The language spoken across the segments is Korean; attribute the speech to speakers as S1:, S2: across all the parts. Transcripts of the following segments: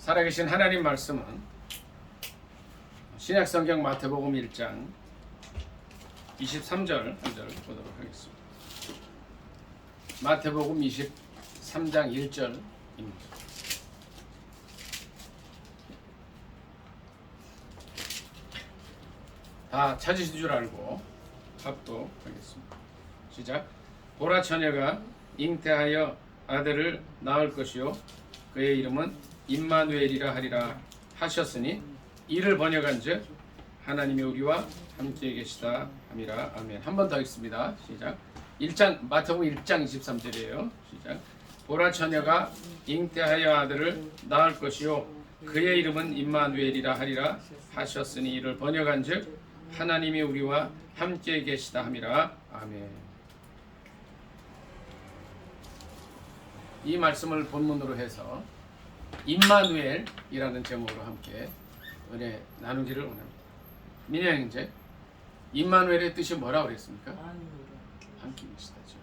S1: 살아계신 하나님 말씀은 신약성경 마태복음 1장 23절 한 절 보도록 하겠습니다. 마태복음 23장 1절입니다. 다 찾으신 줄 알고 합독하겠습니다. 시작. 보라 처녀가 잉태하여 아들을 낳을 것이요 그의 이름은 임마누엘이라 하리라 하셨으니 이를 번역한즉 하나님이 우리와 함께 계시다 함이라. 아멘. 한 번 더 읽습니다. 시작. 1장 마태복음 1장 23절이에요. 시작. 보라 처녀가 잉태하여 아들을 낳을 것이요 그의 이름은 임마누엘이라 하리라 하셨으니 이를 번역한즉 하나님이 우리와 함께 계시다 함이라. 아멘. 이 말씀을 본문으로 해서 임마누엘이라는 제목으로 함께 은혜 나누기를 원합니다. 민영 형제, 임마누엘의 뜻이 뭐라고 그랬습니까? 함께 계시다죠.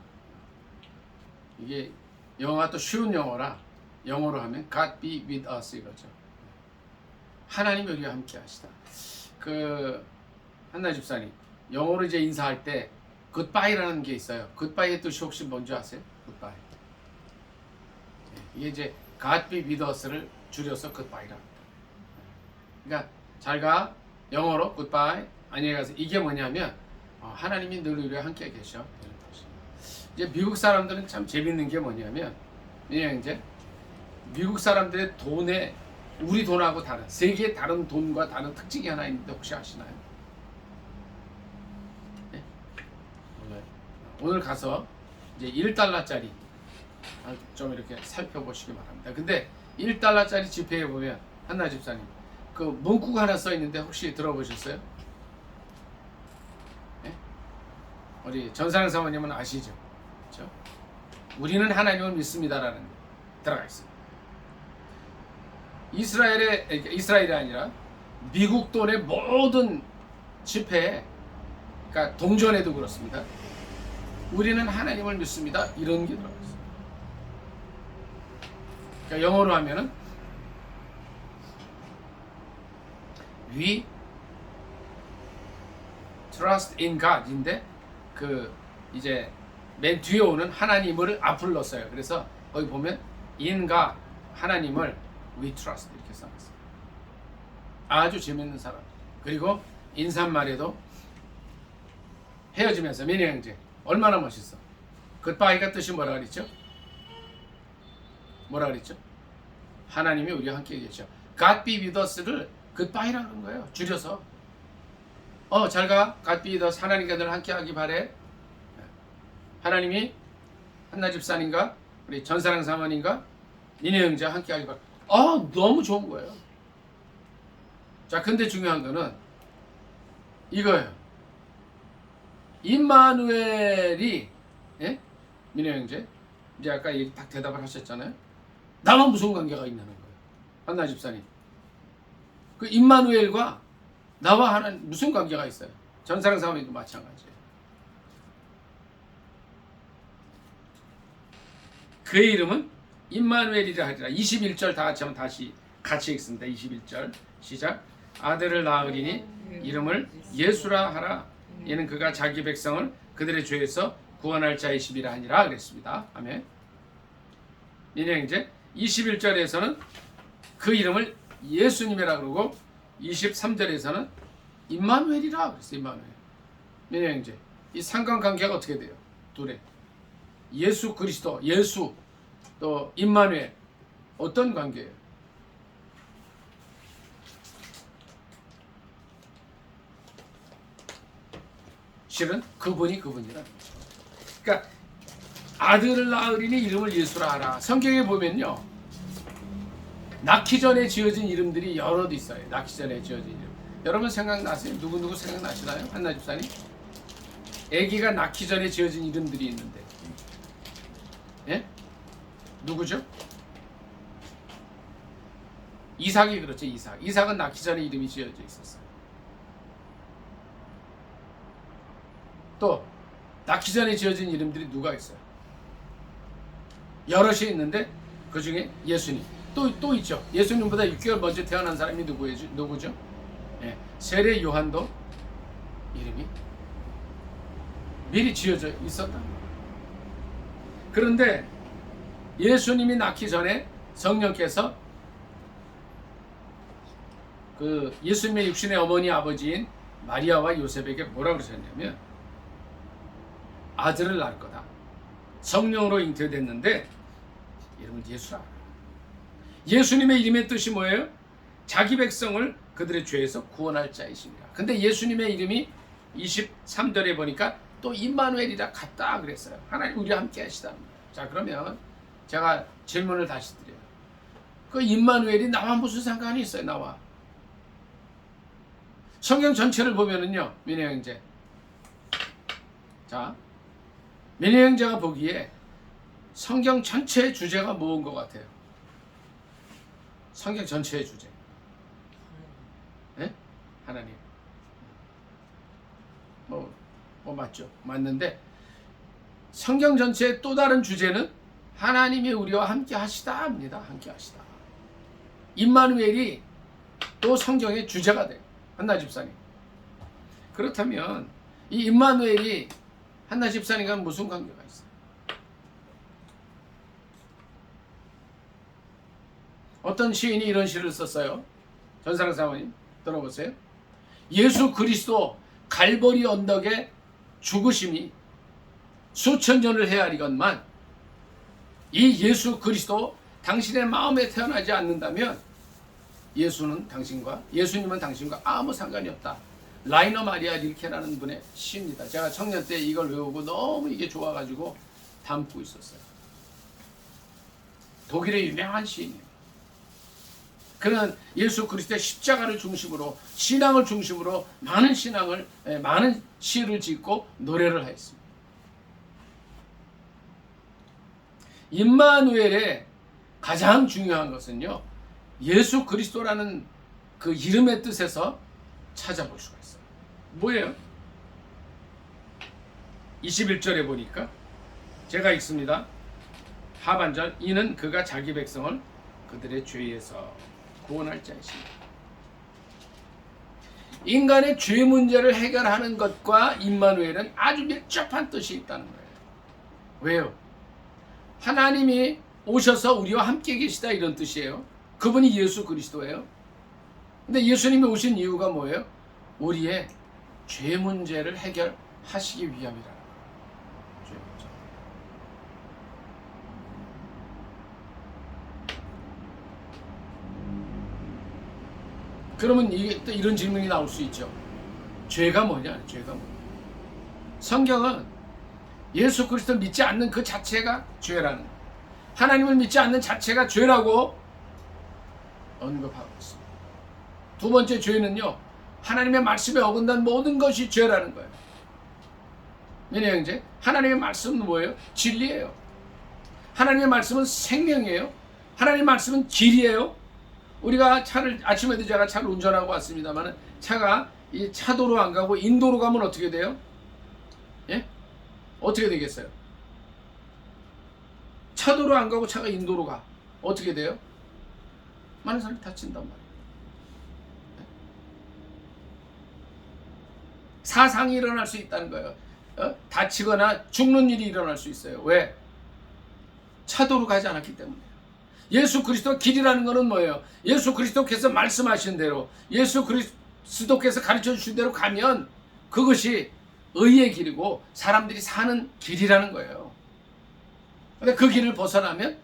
S1: 이게 영어가 또 쉬운 영어라 영어로 하면 God be with us 이거죠. 하나님이 우리와 함께 하시다. 한나 집사님, 영어로 이제 인사할 때 굿바이라는 게 있어요. 굿바이의 뜻이 혹시 뭔지 아세요? 굿바이. 이게 이제 God be with us를 줄여서 굿바이라 합니다. 그러니까 잘가 영어로 굿바이 안녕히 가세요. 이게 뭐냐면 하나님이 늘 우리와 함께 계셔. 이제 미국 사람들은 참 재밌는 게 뭐냐면 이제 미국 사람들의 돈에 우리 돈하고 다른 세계의 다른 돈과 다른 특징이 하나 있는데 혹시 아시나요? 네? 오늘 가서 이제 1달러짜리 좀 이렇게 살펴보시기 바랍니다. 근데 1달러짜리 지폐에 보면 한나 집사님 그 문구가 하나 써 있는데 혹시 들어보셨어요? 네? 우리 전사랑 사모님은 아시죠? 그렇죠? 우리는 하나님을 믿습니다라는 게 들어가 있습니다. 이스라엘이 아니라 미국 돈의 모든 지폐에, 그러니까 동전에도 그렇습니다. 우리는 하나님을 믿습니다. 이런 게 들어가 있어요. 그러니까 영어로 하면은 We trust in God인데 이제 맨 뒤에 오는 하나님을 앞을 넣었어요. 그래서 거기 보면 in God 하나님을 We trust 이렇게 써놨어요. 아주 재밌는 사람. 그리고 인사말에도 헤어지면서 민희 형제 얼마나 멋있어. 굿바이가 뜻이 뭐라 그랬죠? 뭐라 그랬죠? 하나님이 우리와 함께 계셔. God be with us를 굿바이라는 그런 거예요. 줄여서. 잘가. God be with us. 하나님과 늘 함께 하기 바래. 하나님이 한나 집사님과 우리 전사랑 사모님과 니네 형제와 함께 하기 바래. 너무 좋은 거예요. 자, 근데 중요한 거는 이거예요. 임마누엘이, 예? 민혜 형제, 이제 아까 딱 대답을 하셨잖아요. 나만 무슨 관계가 있냐는 거예요. 한나 집사님. 그 임마누엘과 나와 하나님 무슨 관계가 있어요? 전사랑 사모님도 마찬가지예요. 그의 이름은 임마누엘이라 하리라. 21절 다 같이 한번 같이 읽습니다. 21절 시작. 아들을 낳으리니 이름을 예수라 하라. 이는 그가 자기 백성을 그들의 죄에서 구원할 자이심이라 하니라 그랬습니다. 아멘. 민혜 형제 21절에서는 그 이름을 예수님이라 그러고 23절에서는 임마누엘이라 그랬어요. 임마누엘. 민혜 형제 이 상관관계가 어떻게 돼요? 둘의 예수 그리스도, 예수 또 임마누엘 어떤 관계예요? 실은 그분이라. 그러니까 아들을 낳으리니 이름을 예수라 하라. 성경에 보면요, 낳기 전에 지어진 이름들이 여럿 있어요. 낳기 전에 지어진 이름. 여러분 생각나세요? 누구 생각나시나요? 한나 집사님? 아기가 낳기 전에 지어진 이름들이 있는데, 예? 누구죠? 이삭이 그렇죠. 이삭은 낳기 전에 이름이 지어져 있었어요. 또 낳기 전에 지어진 이름들이 누가 있어요? 여럿이 있는데 그 중에 예수님. 또 있죠. 예수님보다 6개월 먼저 태어난 사람이 누구죠? 예, 세례 요한도 이름이 미리 지어져 있었다. 그런데 예수님이 낳기 전에 성령께서 그 예수님의 육신의 어머니 아버지인 마리아와 요셉에게 뭐라고 그러셨냐면 아들을 낳을 거다. 성령으로 잉태됐는데 이름을 예수라. 예수님의 이름의 뜻이 뭐예요? 자기 백성을 그들의 죄에서 구원할 자이십니다. 근데 예수님의 이름이 23절에 보니까 또 임마누엘이라 같다 그랬어요. 하나님 우리와 함께 하시다. 자, 그러면 제가 질문을 다시 드려요. 그 임마누엘이 나와 무슨 상관이 있어요? 나와. 성경 전체를 보면은요, 민혜 형제. 자, 민혜 형제가 보기에 성경 전체의 주제가 뭐인 것 같아요? 성경 전체의 주제. 네? 하나님. 맞죠. 맞는데 성경 전체의 또 다른 주제는 하나님이 우리와 함께 하시다 합니다. 함께 하시다. 임마누엘이 또 성경의 주제가 돼요. 한나 집사님. 그렇다면 이 임마누엘이 한나 집사님과 무슨 관계가 있어요? 어떤 시인이 이런 시를 썼어요. 전사랑 사모님 들어보세요. 예수 그리스도 갈보리 언덕의 죽으심이 수천 년을 헤아리건만 이 예수 그리스도 당신의 마음에 태어나지 않는다면 예수님은 당신과 아무 상관이 없다. 라이너 마리아 릴케라는 분의 시입니다. 제가 청년 때 이걸 외우고 너무 이게 좋아가지고 담고 있었어요. 독일의 유명한 시인이에요. 그는 예수 그리스도의 십자가를 중심으로 신앙을 중심으로 많은 시를 짓고 노래를 하였습니다. 임마누엘의 가장 중요한 것은요, 예수 그리스도라는 그 이름의 뜻에서 찾아볼 수가 있어요. 뭐예요? 21절에 보니까 제가 읽습니다. 하반절, 이는 그가 자기 백성을 그들의 죄에서 구원할 자이십니다. 인간의 죄 문제를 해결하는 것과 임마누엘은 아주 밀접한 뜻이 있다는 거예요. 왜요? 하나님이 오셔서 우리와 함께 계시다 이런 뜻이에요. 그분이 예수 그리스도예요. 근데 예수님이 오신 이유가 뭐예요? 우리의 죄 문제를 해결하시기 위함이라는 거예요. 죄 문제. 그러면 또 이런 질문이 나올 수 있죠. 죄가 뭐냐? 죄가 뭐냐? 성경은 예수 그리스도를 믿지 않는 그 자체가 죄라는 거예요. 하나님을 믿지 않는 자체가 죄라고 언급하고 있습니다. 두 번째 죄는요, 하나님의 말씀에 어긋난 모든 것이 죄라는 거예요. 민혜 형제, 하나님의 말씀은 뭐예요? 진리예요. 하나님의 말씀은 생명이에요. 하나님의 말씀은 길이에요. 우리가 아침에도 제가 차를 운전하고 왔습니다만 차가 이 차도로 안 가고 인도로 가면 어떻게 돼요? 예? 어떻게 되겠어요? 차도로 안 가고 차가 인도로 가. 어떻게 돼요? 많은 사람이 다친단 말이에요. 사상이 일어날 수 있다는 거예요. 다치거나 죽는 일이 일어날 수 있어요. 왜? 차도로 가지 않았기 때문에. 예수 그리스도 길이라는 것은 뭐예요? 예수 그리스도께서 말씀하신 대로, 예수 그리스도께서 가르쳐 주신 대로 가면 그것이 의의 길이고 사람들이 사는 길이라는 거예요. 근데 그 길을 벗어나면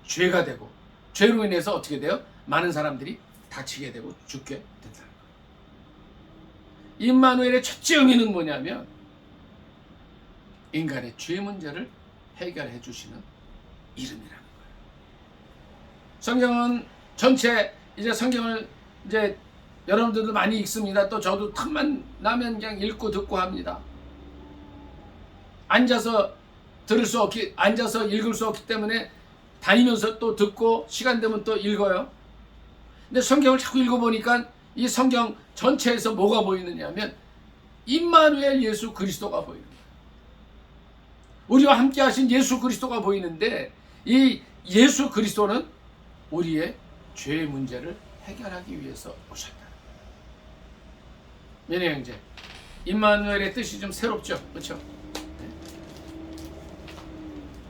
S1: 죄가 되고, 죄로 인해서 어떻게 돼요? 많은 사람들이 다치게 되고 죽게 된다는 거예요. 임마누엘의 첫째 의미는 뭐냐면 인간의 죄 문제를 해결해 주시는 이름이라는 거예요. 성경은 전체, 이제 성경을 이제 여러분들도 많이 읽습니다. 또 저도 틈만 나면 그냥 읽고 듣고 합니다. 앉아서 읽을 수 없기 때문에 다니면서 또 듣고 시간 되면 또 읽어요. 근데 성경을 자꾸 읽어보니까 이 성경 전체에서 뭐가 보이느냐면 임마누엘 예수 그리스도가 보이는 거예요. 우리와 함께 하신 예수 그리스도가 보이는데 이 예수 그리스도는 우리의 죄의 문제를 해결하기 위해서 오셨다. 민혜 형제, 임마누엘의 뜻이 좀 새롭죠, 그렇죠?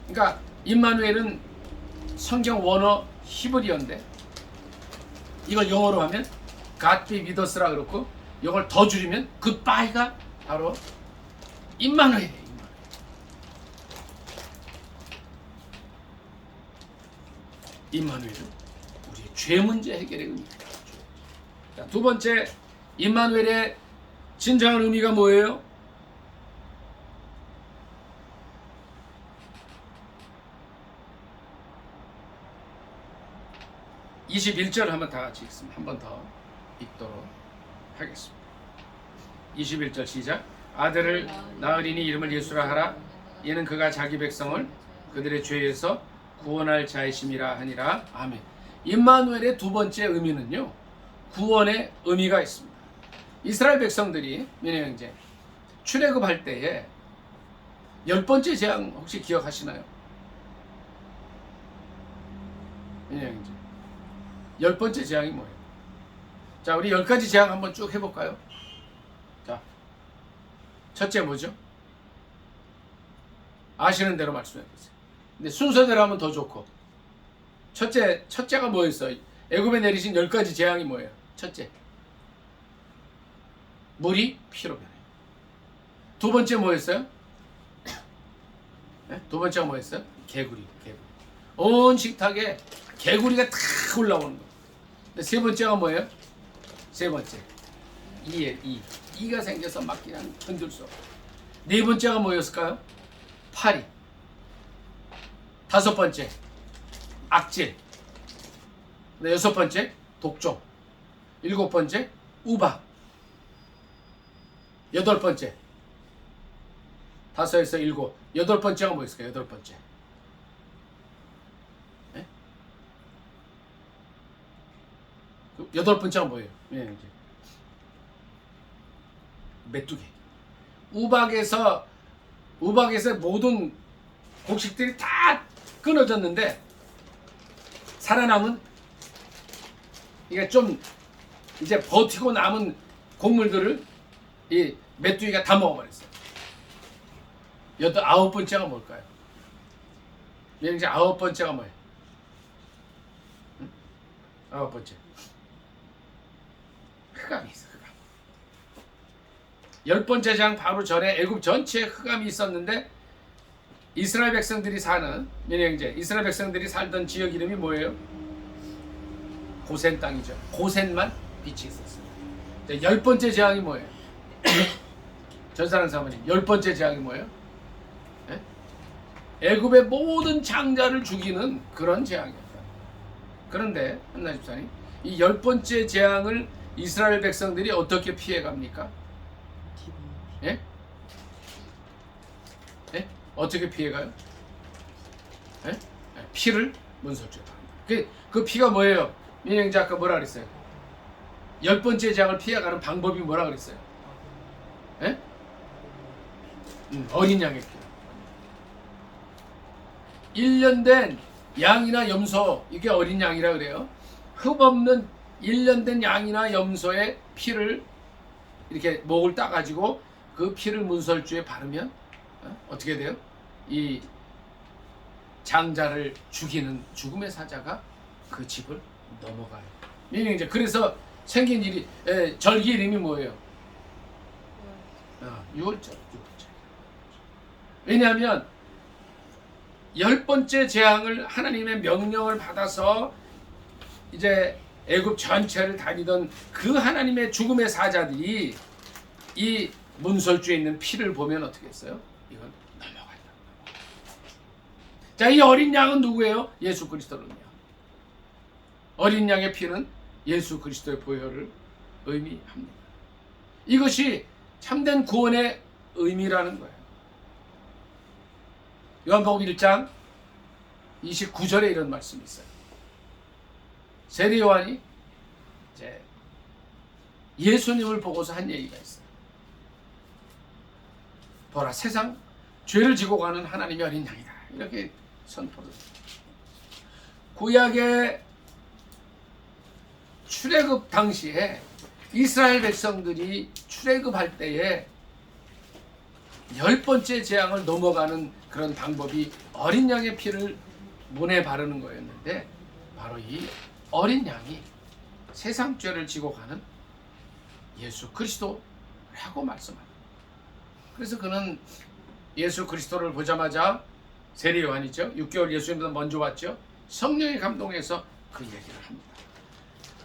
S1: 그러니까 임마누엘은 성경 원어 히브리어인데 이걸 영어로 하면 God be with us라 그렇고 이걸 더 줄이면 goodbye가 바로 임마누엘이에요. 임마누엘은 우리의 죄 문제 해결의 의미입니다. 자, 두 번째, 임마누엘의 진정한 의미가 뭐예요? (21절) 한번 다 같이 읽습니다. 한 번 더 읽도록 하겠습니다. 21절 시작. 아들을 낳으리니 이름을 예수라 하라. 이는 그가 자기 백성을 그들의 죄에서 구원할 자이심이라 하니라. 아멘. 임마누엘의 두 번째 의미는요, 구원의 의미가 있습니다. 이스라엘 백성들이, 민혜 형제, 출애굽할 때에 10번째 재앙 혹시 기억하시나요? 민혜 형제, 10번째 재앙이 뭐예요? 자, 우리 10가지 재앙 한번 쭉 해볼까요? 자, 첫째 뭐죠? 아시는 대로 말씀해보세요. 근데 순서대로 하면 더 좋고. 첫째가 뭐였어요? 애굽에 내리신 10가지 재앙이 뭐예요? 첫째, 물이 피로 변해요. 두 번째 뭐였어요? 네? 두 번째가 뭐였어요? 개구리. 온 식탁에 개구리가 탁 올라오는 거. 근데 세 번째가 뭐예요? 세 번째, 이가 생겨서 막 그냥 흔들 수 없고. 네 번째가 뭐였을까요? 파리. 다섯 번째, 악질. 여섯 번째, 독종. 일곱 번째, 우박. 여덟 번째, 다섯에서 일곱. 여덟 번째가 뭐였을까요? 여덟 번째. 네? 여덟 번째가 뭐예요? 네, 이제. 메뚜기. 우박에서 모든 곡식들이 다 끊어졌는데 살아남은, 이게 좀 이제 버티고 남은 곡물들을 이 메뚜기가 다 먹어버렸어요. 아홉 번째가 뭘까요? 이제 아홉 번째가 뭐예요? 응? 아홉 번째, 흑암이 있어. 흑암. 열 번째 장 바로 전에 애굽 전체에 흑암이 있었는데 이스라엘 백성들이 사는, 이스라엘 백성들이 살던 지역 이름이 뭐예요? 고센 땅이죠. 고센만 빛이 있었어요. 열 번째 재앙이 뭐예요? 전사랑 사모님, 열 번째 재앙이 뭐예요? 네? 애굽의 모든 장자를 죽이는 그런 재앙이었다. 그런데 한나 집사님, 이 열 번째 재앙을 이스라엘 백성들이 어떻게 피해갑니까? 예? 예? 어떻게 피해가요? 예? 피를 문설주에 바릅니다. 그 피가 뭐예요? 민영자 아까 뭐라 그랬어요? 열 번째 재앙을 피해가는 방법이 뭐라 그랬어요? 예? 어린 양의 피. 1년 된 양이나 염소, 이게 어린 양이라 그래요. 흠 없는 1년 된 양이나 염소의 피를 이렇게 목을 따가지고 그 피를 문설주에 바르면 어떻게 돼요? 이 장자를 죽이는 죽음의 사자가 그 집을 넘어가요. 이제 그래서 생긴 일이, 절기 이름이 뭐예요? 유월절. 왜냐하면 열 번째 재앙을 하나님의 명령을 받아서 이제 애굽 전체를 다니던 그 하나님의 죽음의 사자들이 이 문설주에 있는 피를 보면 어떻게 했어요? 이건 넘어간다. 자, 이 어린 양은 누구예요? 예수 그리스도는요. 어린 양의 피는 예수 그리스도의 보혈을 의미합니다. 이것이 참된 구원의 의미라는 거예요. 요한복음 1장 29절에 이런 말씀이 있어요. 세례 요한이 이제 예수님을 보고서 한 얘기가 있어요. 보라, 세상 죄를 지고 가는 하나님의 어린 양이다. 이렇게 선포를. 구약의 출애굽 당시에 이스라엘 백성들이 출애굽할 때에 10번째 재앙을 넘어가는 그런 방법이 어린 양의 피를 문에 바르는 거였는데, 바로 이 어린 양이 세상 죄를 지고 가는 예수 그리스도라고 말씀합니다. 그래서 그는 예수 그리스도를 보자마자 세례 요한이죠. 6개월 예수님보다 먼저 왔죠. 성령의 감동에서 그 얘기를 합니다.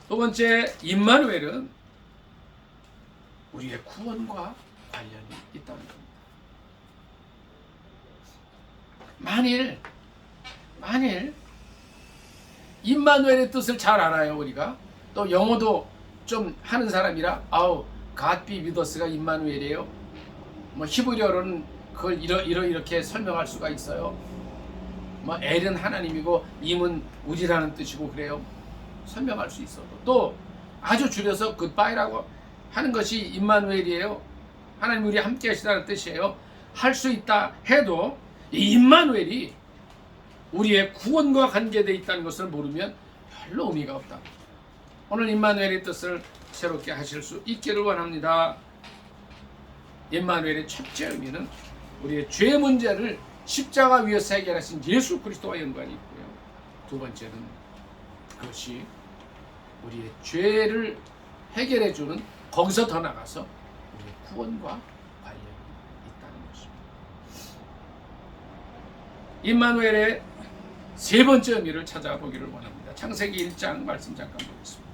S1: 두 번째, 임마누엘은 우리의 구원과 관련이 있다는 겁니다. 만일 임마누엘의 뜻을 잘 알아요. 우리가 또 영어도 좀 하는 사람이라 God be with us가 임마누엘이에요. 뭐 히브리어로는 그걸 이렇게 설명할 수가 있어요. 뭐 엘은 하나님이고 임은 우리라는 뜻이고 그래요. 설명할 수 있어도 또 아주 줄여서 굿바이라고 하는 것이 임마누엘이에요. 하나님 우리 함께 하시다는 뜻이에요. 할 수 있다 해도 이 임마누엘이 우리의 구원과 관계되어 있다는 것을 모르면 별로 의미가 없다. 오늘 임마누엘의 뜻을 새롭게 하실 수 있기를 원합니다. 임마누엘의 첫째 의미는 우리의 죄 문제를 십자가 위에서 해결하신 예수 그리스도와 연관이 있고요. 두 번째는 그것이 우리의 죄를 해결해 주는, 거기서 더 나가서 우리의 구원과 관련이 있다는 것입니다. 임마누엘의 세 번째 의미를 찾아보기를 원합니다. 창세기 1장 말씀 잠깐 보겠습니다.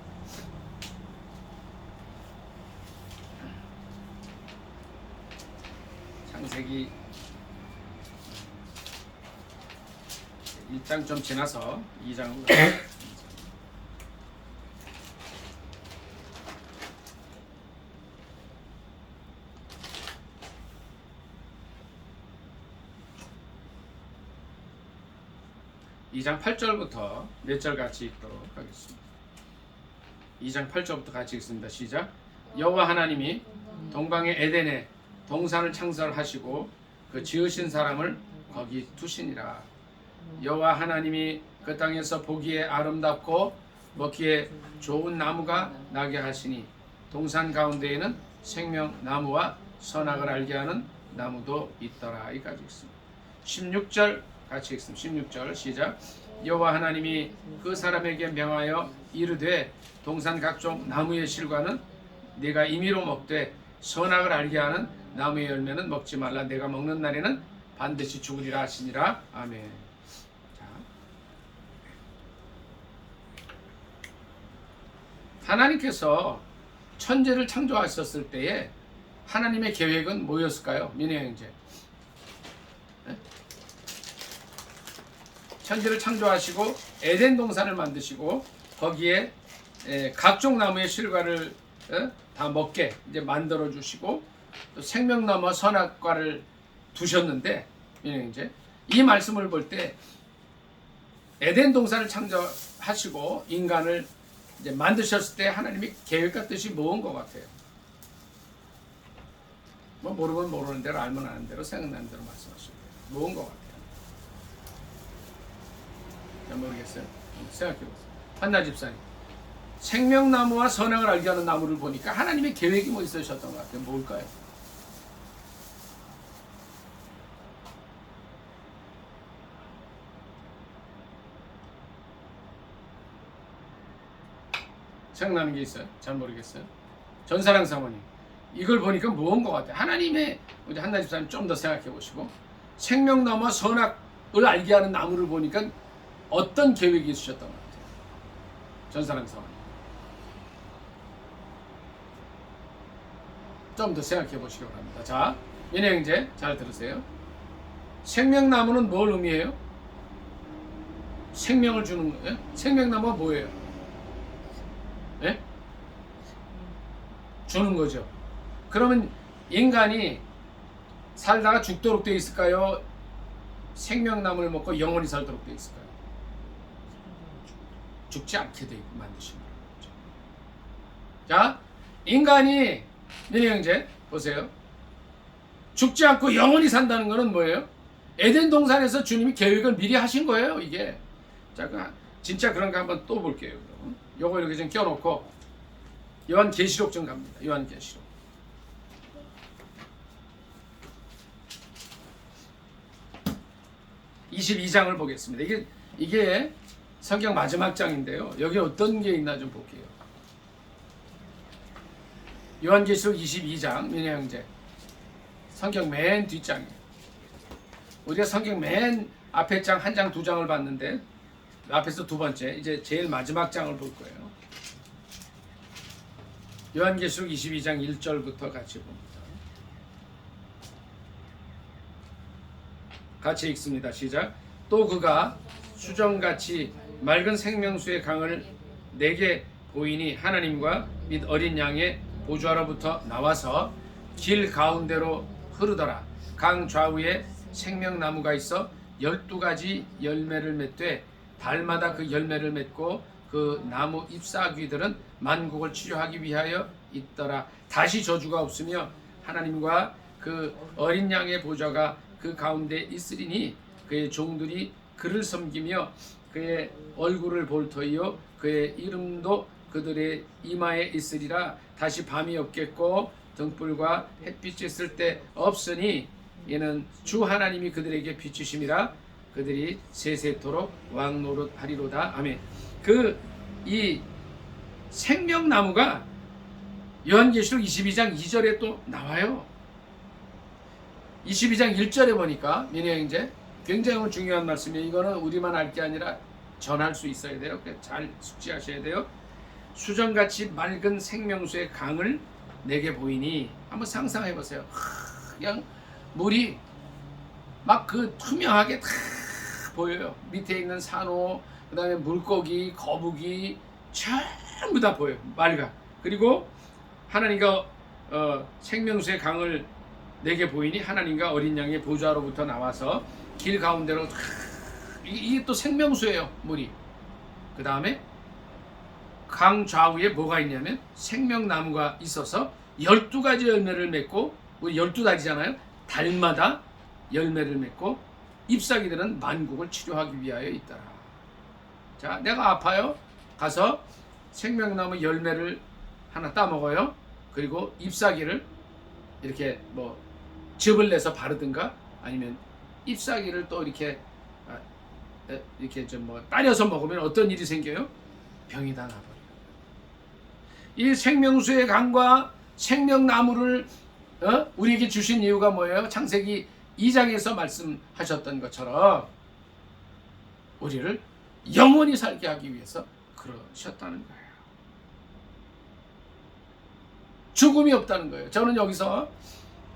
S1: 창세기 1장 좀 지나서 2장으로 가요. 2장 8절부터 몇 절 같이 읽도록 하겠습니다. 2장 8절부터 같이 읽습니다. 시작. 여호와 하나님이 동방의 에덴에 동산을 창설하시고 그 지으신 사람을 거기 두시니라. 여호와 하나님이 그 땅에서 보기에 아름답고 먹기에 좋은 나무가 나게 하시니 동산 가운데에는 생명나무와 선악을 알게 하는 나무도 있더라. 이까지 읽습니다. 16절 같이 읽습니다. 16절 시작. 여호와 하나님이 그 사람에게 명하여 이르되 동산 각종 나무의 실과는 네가 임의로 먹되 선악을 알게 하는 나무의 열매는 먹지 말라. 내가 먹는 날에는 반드시 죽으리라 하시니라. 아멘. 자, 하나님께서 천지를 창조하셨을 때에 하나님의 계획은 뭐였을까요? 민혜 형제. 천지를 창조하시고 에덴 동산을 만드시고 거기에 각종 나무의 실과를 다 먹게 이제 만들어 주시고 또 생명나무와 선악과를 두셨는데, 이제 이 말씀을 볼 때 에덴 동산을 창조하시고 인간을 이제 만드셨을 때 하나님이 계획과 뜻이 뭐인 것 같아요? 뭐 모르면 모르는 대로 알면 아는 대로 생각나는 대로 말씀하시고 뭐인 것 같아요? 잘 모르겠어요. 생각해보세요. 한나 집사님, 생명나무와 선악을 알게 하는 나무를 보니까 하나님의 계획이 뭐 있으셨던 것 같아요. 뭘까요? 생각나는 게 있어요? 잘 모르겠어요. 전사랑 사모님, 이걸 보니까 뭐인 것 같아요? 하나님의, 우리 한나 집사님 좀 더 생각해 보시고, 생명나무와 선악을 알게 하는 나무를 보니까 어떤 계획이 있으셨던 것 같아요? 전사랑 사모님, 좀 더 생각해 보시기 바랍니다. 자, 민혜 형제 잘 들으세요. 생명나무는 뭘 의미해요? 생명을 주는 거예요. 생명나무가 뭐예요? 예? 주는 거죠. 그러면 인간이 살다가 죽도록 되어 있을까요? 생명나무를 먹고 영원히 살도록 되어 있을까요? 죽지 않게 되어 만드신 거죠. 자, 인간이, 민혜 형제 보세요. 죽지 않고 영원히 산다는 것은 뭐예요? 에덴 동산에서 주님이 계획을 미리 하신 거예요, 이게. 자, 진짜 그런 거 한번 또 볼게요. 그럼. 요거 이렇게 좀 껴놓고 요한계시록 좀 갑니다. 요한계시록. (22장을) 보겠습니다. 이게 성경 마지막 장인데요. 여기 어떤 게 있나 좀 볼게요. 요한계시록 22장, 민혜 형제. 성경 맨 뒷장이에요. 우리가 성경 맨 앞에 장 한 장, 두 장을 봤는데 앞에서 두 번째, 이제 제일 마지막 장을 볼 거예요. 요한계시록 22장 1절부터 같이 봅니다. 같이 읽습니다. 시작. 또 그가 수정같이 맑은 생명수의 강을 내게 보이니 하나님과 및 어린 양의 보좌로부터 나와서 길 가운데로 흐르더라. 강 좌우에 생명나무가 있어 12가지 열매를 맺되 달마다 그 열매를 맺고 그 나무 잎사귀들은 만국을 치료하기 위하여 있더라. 다시 저주가 없으며 하나님과 그 어린 양의 보좌가 그 가운데 있으리니 그의 종들이 그를 섬기며 그의 얼굴을 볼 터이요 그의 이름도 그들의 이마에 있으리라. 다시 밤이 없겠고 등불과 햇빛이 있을 때 없으니 이는 주 하나님이 그들에게 비추심이라. 그들이 세세토록 왕노릇하리로다. 아멘. 이 생명나무가 요한계시록 22장 2절에 또 나와요. 22장 1절에 보니까 민혜 형제 굉장히 중요한 말씀이에요. 이거는 우리만 알 게 아니라 전할 수 있어야 돼요. 잘 숙지하셔야 돼요. 수정같이 맑은 생명수의 강을 내게 보이니, 한번 상상해 보세요. 그냥 물이 막 그 투명하게 다 보여요. 밑에 있는 산호, 그 다음에 물고기, 거북이 전부 다 보여요. 맑아. 그리고 하나님과 생명수의 강을 내게 보이니 하나님과 어린 양의 보좌로부터 나와서 길 가운데로 이게 또 생명수예요. 물이. 그 다음에 강 좌우에 뭐가 있냐면 생명나무가 있어서 12가지 열매를 맺고, 우리 12달이잖아요. 달마다 열매를 맺고 잎사귀들은 만국을 치료하기 위하여 있더라. 자, 내가 아파요. 가서 생명나무 열매를 하나 따먹어요. 그리고 잎사귀를 이렇게 뭐 즙을 내서 바르든가 아니면 잎사귀를 또 이렇게 좀 뭐 따려서 먹으면 어떤 일이 생겨요? 병이 다 나버려요. 이 생명수의 강과 생명나무를 우리에게 주신 이유가 뭐예요? 창세기 2장에서 말씀하셨던 것처럼 우리를 영원히 살게 하기 위해서 그러셨다는 거예요. 죽음이 없다는 거예요. 저는 여기서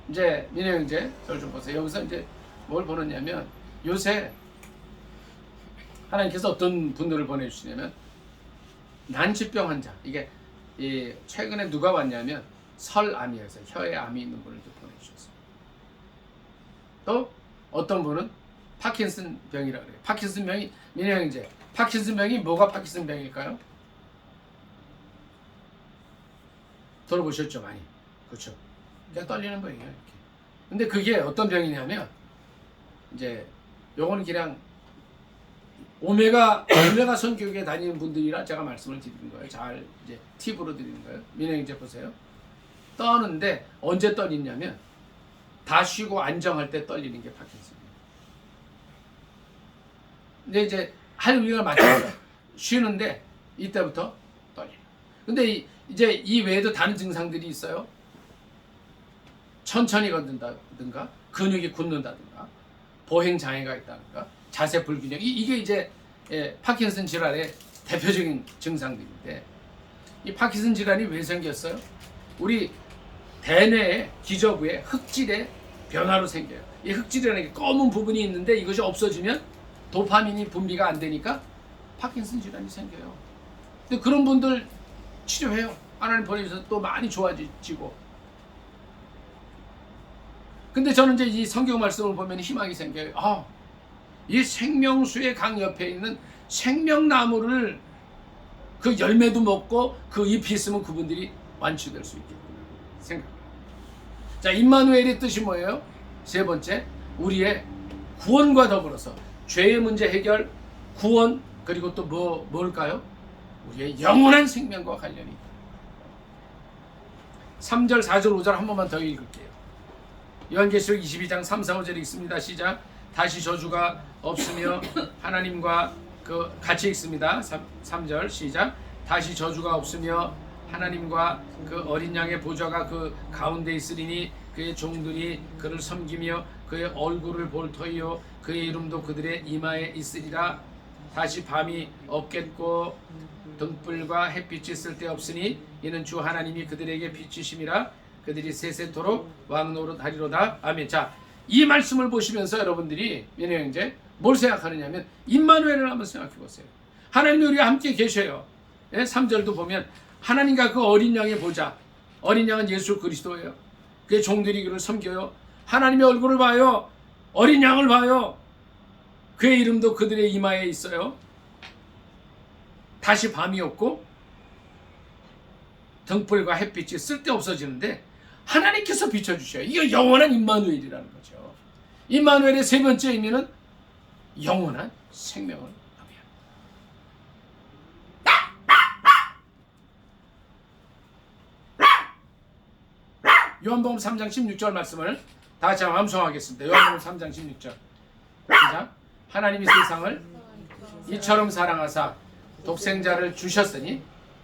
S1: 이제 민혜 형제 저를 좀 보세요. 여기서 이제 뭘 보느냐면 요새 하나님께서 어떤 분들을 보내주시냐면 난치병 환자, 이게 최근에 누가 왔냐면 설암이어서 혀에 암이 있는 분을 보내주셨어요. 또 어떤 분은 파킨슨 병이라고 그래요. 파킨슨 병이, 민혜 형제, 파킨슨 병이 뭐가 파킨슨 병일까요? 들어보셨죠? 많이. 그렇죠? 그냥 떨리는 병이에요. 이렇게. 근데 그게 어떤 병이냐면 이제 요거는 그냥 오메가 선교육에 다니는 분들이라 제가 말씀을 드리는 거예요. 잘 이제 팁으로 드리는 거예요. 민혜 형제 보세요. 떠는데 언제 떨리냐면 다 쉬고 안정할 때 떨리는 게 파킨슨이에요. 근데 이제 할 우리가 맞춰서 쉬는데 이때부터 떨려요. 근데 이제 이 외에도 다른 증상들이 있어요. 천천히 걷는다든가 근육이 굳는다든가 보행 장애가 있다든가 자세 불균형, 이게 이제 파킨슨 질환의 대표적인 증상들인데, 이 파킨슨 질환이 왜 생겼어요? 우리 대뇌의 기저부에 흑질의 변화로 생겨요. 이 흑질이라는 게 검은 부분이 있는데 이것이 없어지면 도파민이 분비가 안 되니까 파킨슨 질환이 생겨요. 근데 그런 분들 치료해요. 하나님 보내주셔서 또 많이 좋아지고. 근데 저는 이제 이 성경 말씀을 보면 희망이 생겨요. 이 생명수의 강 옆에 있는 생명나무를 그 열매도 먹고 그 잎이 있으면 그분들이 완치될 수 있겠구나 생각합니다. 자, 임마누엘의 뜻이 뭐예요? 세 번째, 우리의 구원과 더불어서 죄의 문제 해결, 구원, 그리고 또 뭘까요? 우리의 영원한 생명과 관련이 있다. 3절, 4절, 5절 한 번만 더 읽을게요. 요한계시록 22장 3, 4, 5절에 있습니다. 시작. 다시 저주가 없으며 하나님과 같이 읽습니다. 3절 시작. 다시 저주가 없으며 하나님과 그 어린 양의 보좌가 그 가운데 있으리니 그의 종들이 그를 섬기며 그의 얼굴을 볼 터이요 그의 이름도 그들의 이마에 있으리라. 다시 밤이 없겠고 등불과 햇빛이 쓸데없으니 이는 주 하나님이 그들에게 빛이심이라. 그들이 세세토록 왕노릇하리로다. 아멘. 자, 이 말씀을 보시면서 여러분들이 민호 형제 뭘 생각하느냐면 임마누엘을 한번 생각해 보세요. 하나님이 우리와 함께 계셔요. 3절도 보면 하나님과 그 어린 양의 보좌, 어린 양은 예수 그리스도예요. 그의 종들이 그를 섬겨요. 하나님의 얼굴을 봐요. 어린 양을 봐요. 그의 이름도 그들의 이마에 있어요. 다시 밤이 없고 등불과 햇빛이 쓸데없어지는데 하나님께서 비춰주셔요. 이거 영원한 임마누엘이라는 거죠. 임마누엘의 세 번째 의미는 영원한 생명을 요한복음 3장 16절 말씀을 다 같이 한번 암송하겠습니다. 요한복음 3장 16절 시작. 하나님이 세상을 이처럼 사랑하사 독생자를 주셨으니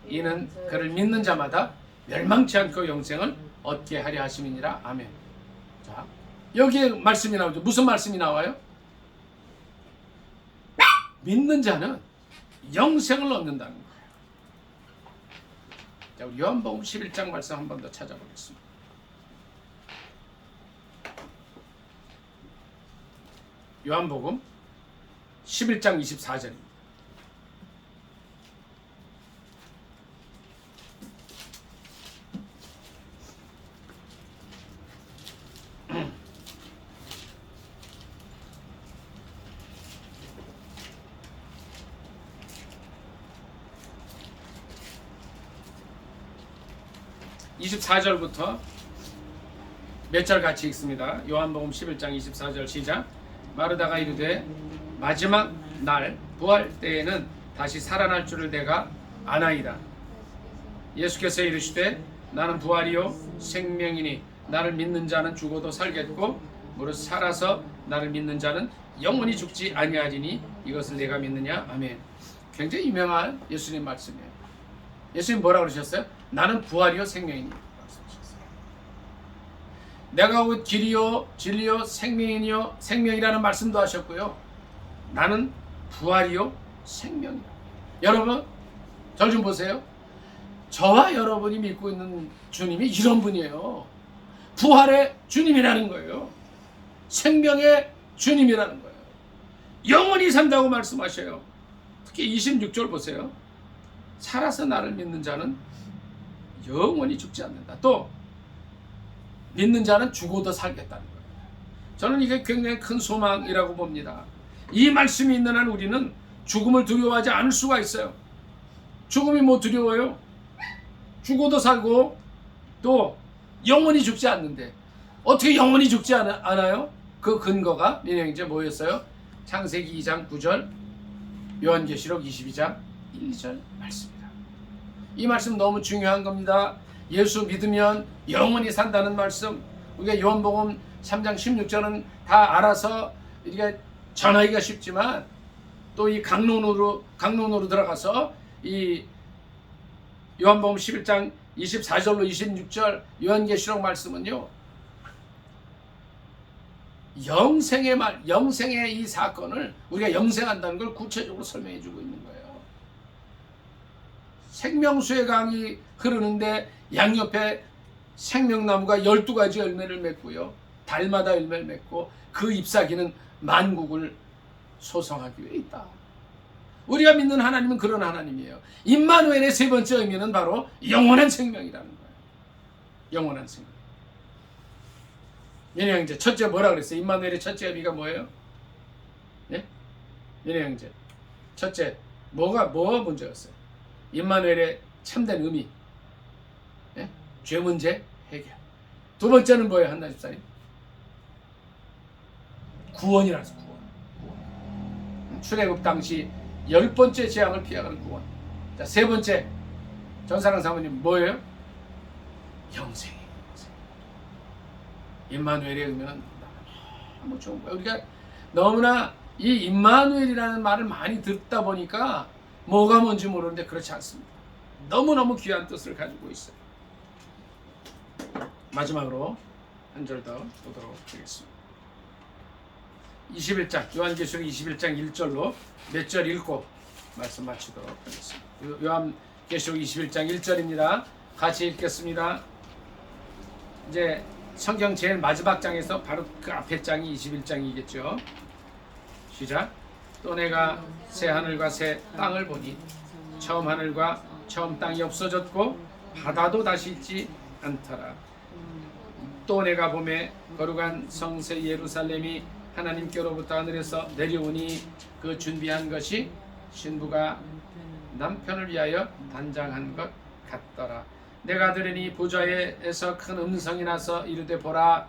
S1: 이는 그를 믿는 자마다 멸망치 않고 영생을 얻게 하려 하심이니라. 아멘. 자, 여기에 말씀이 나오죠. 무슨 말씀이 나와요? 믿는 자는 영생을 얻는다는 거예요. 자, 우리 요한복음 11장 말씀 한 번 더 찾아보겠습니다. 요한복음 11장 24절입니다. (24절부터) 몇 절 같이 읽습니다. 요한복음 11장 24절 시작. 마르다가 이르되 마지막 날 부활 때에는 다시 살아날 줄을 내가 아나이다. 예수께서 이르시되 나는 부활이요 생명이니 나를 믿는 자는 죽어도 살겠고 무릇 살아서 나를 믿는 자는 영원히 죽지 아니하리니 이것을 내가 믿느냐. 아멘. 굉장히 유명한 예수님 말씀이에요. 예수님 뭐라고 그러셨어요? 나는 부활이요 생명이니 말씀하셨어요. 내가 곧 길이요 진리요 생명이요 생명이라는 말씀도 하셨고요. 나는 부활이요 생명이요. 여러분 저 좀 보세요. 저와 여러분이 믿고 있는 주님이 이런 분이에요. 부활의 주님이라는 거예요. 생명의 주님이라는 거예요. 영원히 산다고 말씀하셔요. 특히 26절 보세요. 살아서 나를 믿는 자는 영원히 죽지 않는다. 또 믿는 자는 죽어도 살겠다는 거예요. 저는 이게 굉장히 큰 소망이라고 봅니다. 이 말씀이 있는 한 우리는 죽음을 두려워하지 않을 수가 있어요. 죽음이 뭐 두려워요? 죽어도 살고 또 영원히 죽지 않는데 어떻게 영원히 죽지 않아요? 그 근거가 민영이제 뭐였어요? 창세기 2장 9절, 요한계시록 22장 1, 2절 말씀입니다. 이 말씀 너무 중요한 겁니다. 예수 믿으면 영원히 산다는 말씀, 우리가 요한복음 3장 16절은 다 알아서 이게 전하기가 쉽지만 또 이 강론으로 들어가서 이 요한복음 11장 24절로 26절 요한계시록 말씀은요, 영생의 이 사건을 우리가 영생한다는 걸 구체적으로 설명해 주고 있는 거예요. 생명수의 강이 흐르는데 양옆에 생명나무가 12가지 열매를 맺고요, 달마다 열매를 맺고 그 잎사귀는 만국을 소성하기 위해 있다. 우리가 믿는 하나님은 그런 하나님이에요. 임마누엘의 세 번째 의미는 바로 영원한 생명이라는 거예요. 영원한 생명. 민혜 형제, 첫째 뭐라 그랬어요? 임마누엘의 첫째 의미가 뭐예요? 예? 민혜 형제, 첫째 뭐가 문제였어요? 임마누엘의 참된 의미, 예? 죄 문제 해결. 두 번째는 뭐예요, 한나 집사님? 구원이라서 구원. 출애굽 당시 10번째 재앙을 피해가는 구원. 자, 세 번째 전사랑 사모님 뭐예요? 영생이에요. 임마누엘에 의하면 너무 좋은 거예요. 우리가 너무나 이 임마누엘이라는 말을 많이 듣다 보니까 뭐가 뭔지 모르는데 그렇지 않습니다. 너무너무 귀한 뜻을 가지고 있어요. 마지막으로 한 절 더 보도록 하겠습니다. 21장 요한계시록 21장 1절로 몇 절 읽고 말씀 마치도록 하겠습니다. 요한계시록 21장 1절입니다. 같이 읽겠습니다. 이제 성경 제일 마지막 장에서 바로 그 앞에 장이 21장이겠죠. 시작. 또 내가 새 하늘과 새 땅을 보니 처음 하늘과 처음 땅이 없어졌고 바다도 다시 있지 않더라. 또 내가 보매 거룩한 성새 예루살렘이 하나님께로부터 하늘에서 내려오니 그 준비한 것이 신부가 남편을 위하여 단장한 것 같더라. 내가 들으니 보좌에서 큰 음성이 나서 이르되 보라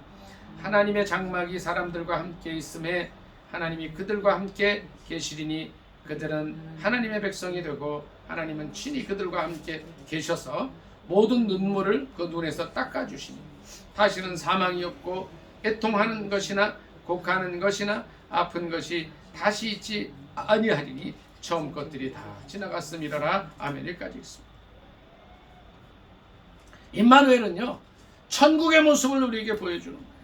S1: 하나님의 장막이 사람들과 함께 있음에 하나님이 그들과 함께 계시리니 그들은 하나님의 백성이 되고 하나님은 친히 그들과 함께 계셔서 모든 눈물을 그 눈에서 닦아주시니 다시는 사망이 없고 애통하는 것이나 곡하는 것이나 아픈 것이 다시 있지 아니하리니 처음 것들이 다 지나갔음이라라. 아멘. 여기까지 있습니다. 임마누엘은요 천국의 모습을 우리에게 보여주는 거예요.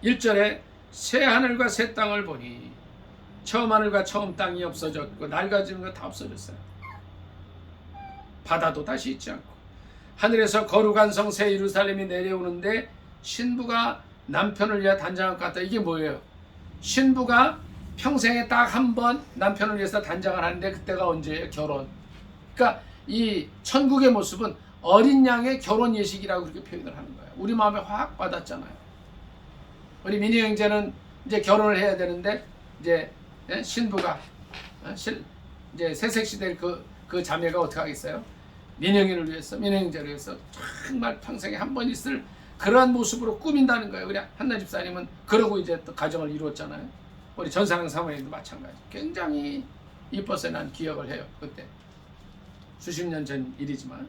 S1: 1절에 새 하늘과 새 땅을 보니 처음 하늘과 처음 땅이 없어졌고 낡아지는 거 다 없어졌어요. 바다도 다시 있지 않고 하늘에서 거룩한 성 새 예루살렘이 내려오는데 신부가 남편을 위해 단장한 것 같다. 이게 뭐예요? 신부가 평생에 딱 한 번 남편을 위해서 단장을 하는데 그때가 언제예요? 결혼. 그러니까 이 천국의 모습은 어린 양의 결혼 예식이라고 그렇게 표현을 하는 거예요. 우리 마음에 확 와닿잖아요. 우리 민희 형제는 이제 결혼을 해야 되는데 이제 신부가 이제 새색시대 그 자매가 어떻게 하겠어요? 민영이를 위해서, 민영제를 위해서 정말 평생에 한 번 있을 그러한 모습으로 꾸민다는 거예요. 우리 한나 집사님은 그러고 이제 또 가정을 이루었잖아요. 우리 전사랑 사모님도 마찬가지. 굉장히 이뻐서 난 기억을 해요. 그때 수십 년 전 일이지만.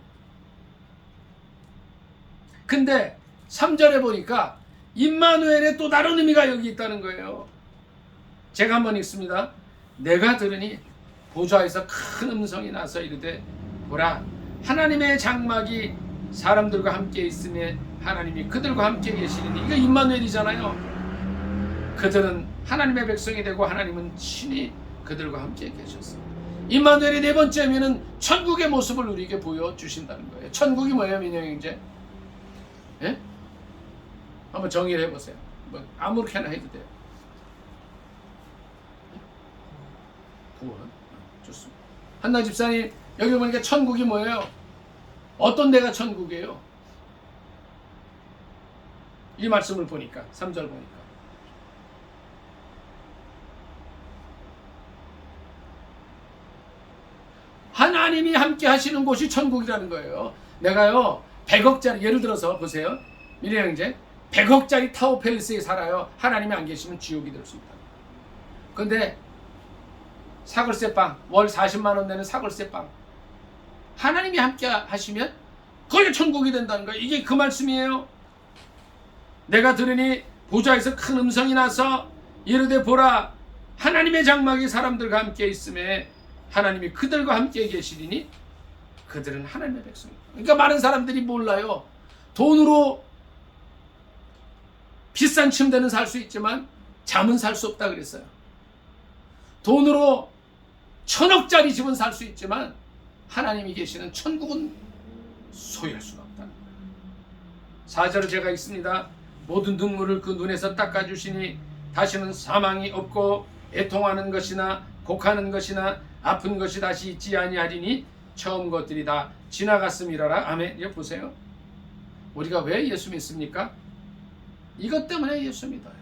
S1: 근데 3절에 보니까 임마누엘의 또 다른 의미가 여기 있다는 거예요. 제가 한번 읽습니다. 내가 들으니 보좌에서 큰 음성이 나서 이르되 보라 하나님의 장막이 사람들과 함께 있으며 하나님이 그들과 함께 계시니 이거 임마누엘이잖아요. 그들은 하나님의 백성이 되고 하나님은 친히 그들과 함께 계셨어. 임마누엘의 네 번째 의미는 천국의 모습을 우리에게 보여주신다는 거예요. 천국이 뭐예요, 민영형제? 예? 한번 정의를 해보세요. 뭐 아무렇게나 해도 돼요. 구원. 좋습니다. 한나 집사님 여기 보니까 천국이 뭐예요? 어떤 데가 천국이에요? 이 말씀을 보니까 3절 보니까 하나님이 함께 하시는 곳이 천국이라는 거예요. 내가요 100억짜리 예를 들어서 보세요. 미래 형제 100억짜리 타워 팰리스에 살아요. 하나님이 안 계시면 지옥이 될 수 있다. 근데 사글세 빵 월 40만 원 내는 사글세 빵 하나님이 함께 하시면 그게 천국이 된다는 거예요. 이게 그 말씀이에요. 내가 들으니 보좌에서 큰 음성이 나서 이르되 보라 하나님의 장막이 사람들과 함께 있음에 하나님이 그들과 함께 계시리니 그들은 하나님의 백성이다. 그러니까 많은 사람들이 몰라요. 돈으로 비싼 침대는 살 수 있지만 잠은 살 수 없다 그랬어요. 돈으로 1000억짜리 집은 살 수 있지만 하나님이 계시는 천국은 소유할 수가 없다는 거예요. 4절을 제가 읽습니다. 모든 눈물을 그 눈에서 닦아주시니 다시는 사망이 없고 애통하는 것이나 곡하는 것이나 아픈 것이 다시 있지 아니하리니 처음 것들이 다 지나갔음이라라. 아멘. 이거 보세요. 우리가 왜 예수 믿습니까? 이것 때문에 예수 믿어요.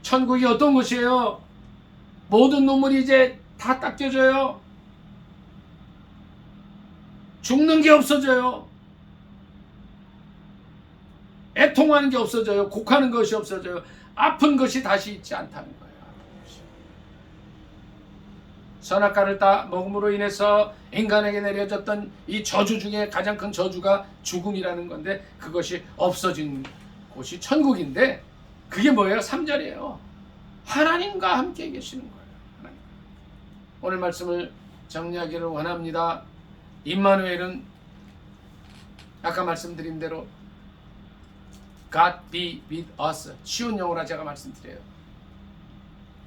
S1: 천국이 어떤 곳이에요? 모든 눈물이 이제 다 닦여져요. 죽는 게 없어져요. 애통하는 게 없어져요. 곡하는 것이 없어져요. 아픈 것이 다시 있지 않다는 거예요. 선악과를 따 먹음으로 인해서 인간에게 내려졌던 이 저주 중에 가장 큰 저주가 죽음이라는 건데, 그것이 없어진 곳이 천국인데, 그게 뭐예요? 3절이에요. 하나님과 함께 계시는 거예요. 하나님. 오늘 말씀을 정리하기를 원합니다. 임마누엘은 아까 말씀드린 대로 God be with us. 쉬운 영어로 제가 말씀드려요.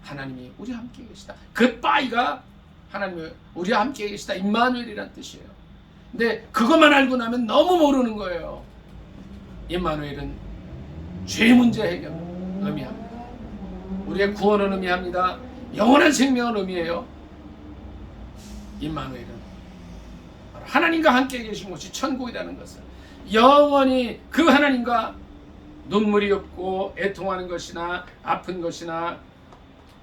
S1: 하나님이 우리와 함께 계시다. 굿바이가 하나님이 우리와 함께 계시다. 임마누엘이란 뜻이에요. 근데 그것만 알고 나면 너무 모르는 거예요. 임마누엘은 죄 문제 해결을 의미합니다. 우리의 구원을 의미합니다. 영원한 생명을 의미해요. 임마누엘은 하나님과 함께 계신 곳이 천국이라는 것을, 영원히 그 하나님과 눈물이 없고 애통하는 것이나 아픈 것이나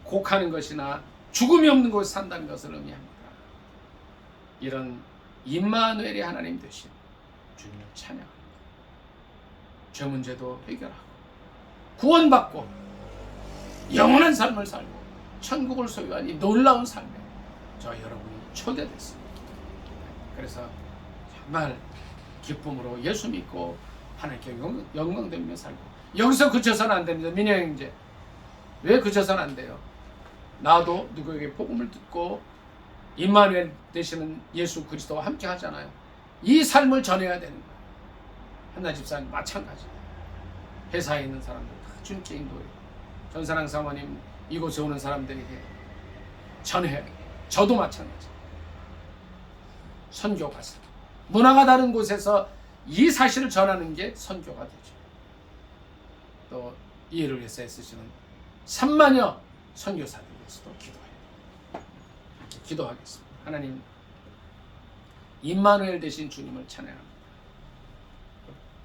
S1: 곡하는 것이나 죽음이 없는 곳에 산다는 것을 의미합니다. 이런 임마누엘이 하나님 되신 주님을 찬양합니다. 죄 문제도 해결하고 구원받고 영원한 삶을 살고 천국을 소유한 이 놀라운 삶에 저 여러분이 초대됐습니다. 그래서 정말 기쁨으로 예수 믿고 하나님께 영광되며 살고, 여기서 그쳐서는 안 됩니다. 민영 형제, 왜 그쳐서는 안 돼요? 나도 누구에게 복음을 듣고 임마누엘 되시는 예수 그리스도와 함께 하잖아요. 이 삶을 전해야 되는 거예요. 한나 집사님 마찬가지. 회사에 있는 사람들 다 주님께 인도해요. 전사랑 사모님 이곳에 오는 사람들에게 전해요. 저도 마찬가지. 선교 가서 문화가 다른 곳에서 이 사실을 전하는 게 선교가 되죠. 또 이 일을 위해서 애쓰시는 3만여 선교사들 위해서도 기도해요. 기도하겠습니다. 하나님, 임마누엘 되신 주님을 찬양합니다.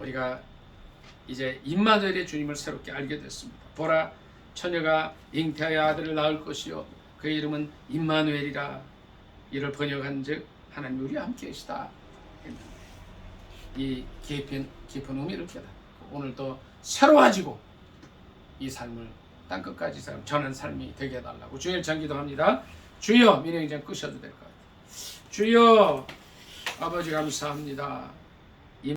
S1: 우리가 이제 임마누엘의 주님을 새롭게 알게 됐습니다. 보라, 처녀가 잉태하여 아들을 낳을 것이요 그의 이름은 임마누엘이라. 이를 번역한즉 하나님 우리와 함께 계시다. 이 깊은 의미를 깨닫고 오늘도 새로워지고 이 삶을 땅끝까지 전한 삶이 되게 해달라고 주일 전기도합니다. 주여, 민영이장 끄셔도 될 것 같아요. 주여, 아버지 감사합니다.